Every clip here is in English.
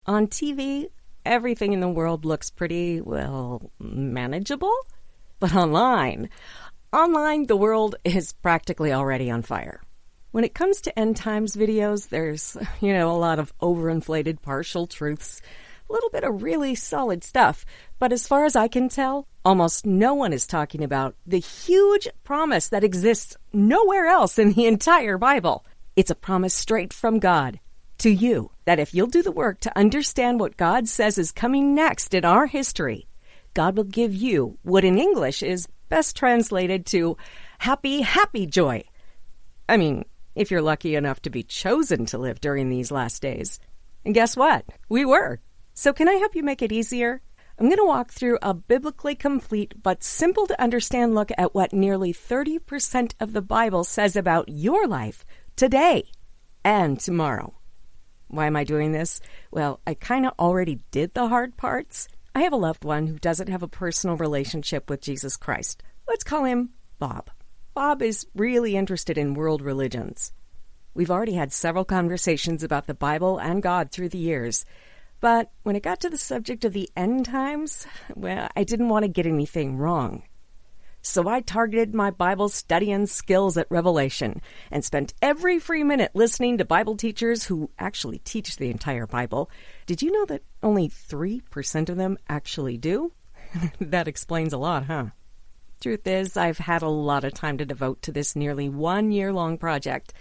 On TV, everything in the world looks pretty, well, manageable. But online, the world is practically already on fire. When it comes to end times videos, there's, a lot of overinflated partial truths, a little bit of really solid stuff. But as far as I can tell, almost no one is talking about the huge promise that exists nowhere else in the entire Bible. It's a promise straight from God to you that if you'll do the work to understand what God says is coming next in our history, God will give you what in English is best translated to happy, happy joy. I mean, if you're lucky enough to be chosen to live during these last days. And guess what? We were. So can I help you make it easier? I'm going to walk through a biblically complete but simple to understand look at what nearly 30% of the Bible says about your life today and tomorrow. Why am I doing this? Well, I kind of already did the hard parts. I have a loved one who doesn't have a personal relationship with Jesus Christ. Let's call him Bob. Bob is really interested in world religions. We've already had several conversations about the Bible and God through the years. But when it got to the subject of the end times, well, I didn't want to get anything wrong. So I targeted my Bible studying skills at Revelation and spent every free minute listening to Bible teachers who actually teach the entire Bible. Did you know that only 3% of them actually do? That explains a lot, huh? Truth is, I've had a lot of time to devote to this nearly 1 year-long project.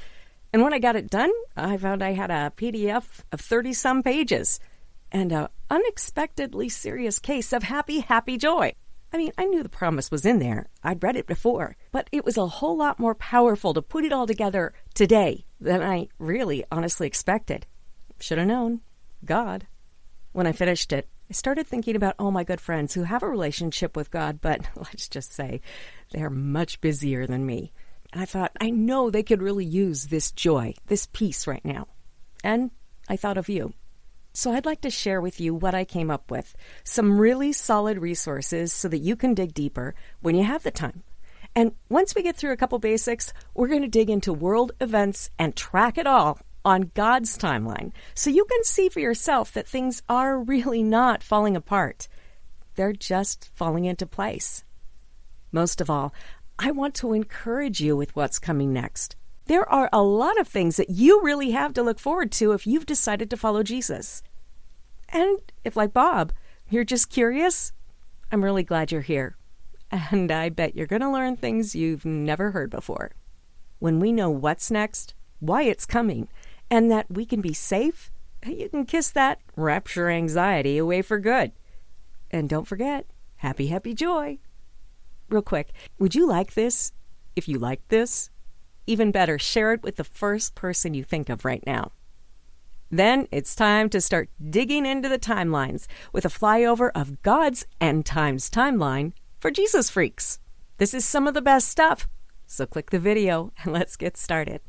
And when I got it done, I found I had a PDF of 30-some pages and an unexpectedly serious case of happy, happy joy. I mean, I knew the promise was in there. I'd read it before. But it was a whole lot more powerful to put it all together today than I really honestly expected. Should have known. God. When I finished it, I started thinking about all my good friends who have a relationship with God, but let's just say they're much busier than me. And I thought, I know they could really use this joy, this peace right now. And I thought of you. So I'd like to share with you what I came up with, some really solid resources so that you can dig deeper when you have the time. And once we get through a couple basics, we're going to dig into world events and track it all on God's timeline so you can see for yourself that things are really not falling apart. They're just falling into place. Most of all, I want to encourage you with what's coming next. There are a lot of things that you really have to look forward to if you've decided to follow Jesus. And if, like Bob, you're just curious, I'm really glad you're here. And I bet you're going to learn things you've never heard before. When we know what's next, why it's coming, and that we can be safe, you can kiss that rapture anxiety away for good. And don't forget, happy, happy joy. Real quick, would you like this? If you like this, even better, share it with the first person you think of right now. Then it's time to start digging into the timelines with a flyover of God's end times timeline for Jesus freaks. This is some of the best stuff, so click the video and let's get started.